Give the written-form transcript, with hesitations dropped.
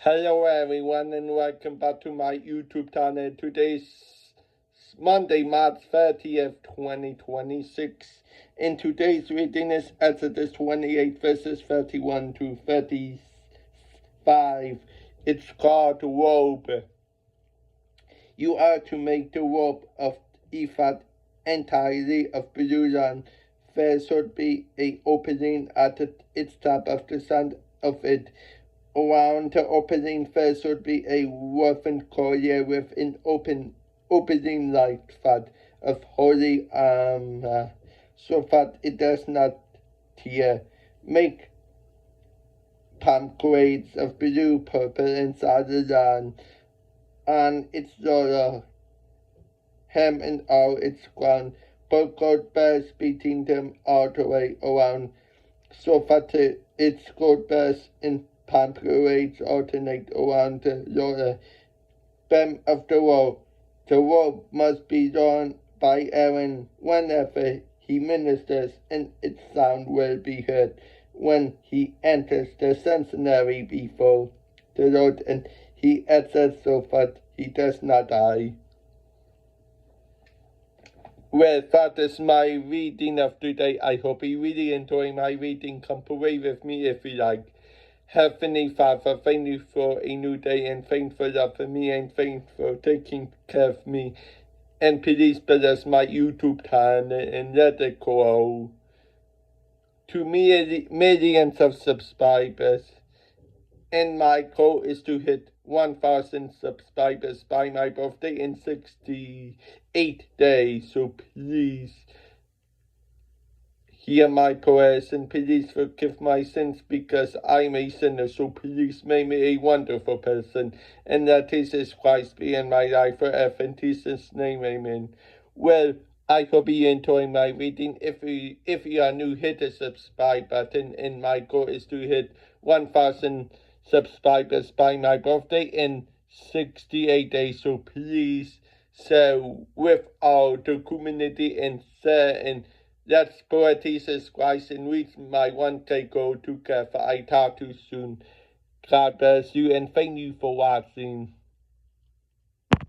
Hello everyone and welcome back to my YouTube channel. Today's Monday, March 30th, 2026. And today's reading is Exodus 28 verses 31 to 35. It's called robe. You are to make the robe of ephod entirely of blue yarn. There should be an opening at its top of the center of it. Around the opening there should be a woven collar with an opening like that of holy armor, so that it does not tear. Make palm braids of blue, purple, and scarlet yarn on its lower hem and all its crown. Put gold bells between them all the way around, so that its gold bells and palm braids alternate around the lower brim of the robe. The robe must be worn by Aaron whenever he ministers, and its sound will be heard when he enters the sanctuary before the Lord, and he enters so that he does not die. Well, that is my reading of today. I hope you really enjoy my reading. Come pray with me if you like. Heavenly Father, thank you for a new day, and thank you for loving me, and thank you for taking care of me. And please bless my YouTube channel and let it grow to millions of subscribers. And my goal is to hit 1,000 subscribers by my birthday in 68 days. So please hear my prayers and please forgive my sins, because I'm a sinner. So please make me a wonderful person, and that Jesus Christ be in my life forever. In Jesus' name, amen. Well, I hope you enjoy my reading. If you are new, hit the subscribe button, and my goal is to hit 1,000 subscribers by my birthday in 68 days. So please share with all the community and share, and let's pray Jesus Christ and reach my 1K goal together. I talk to you soon. God bless you, and thank you for watching.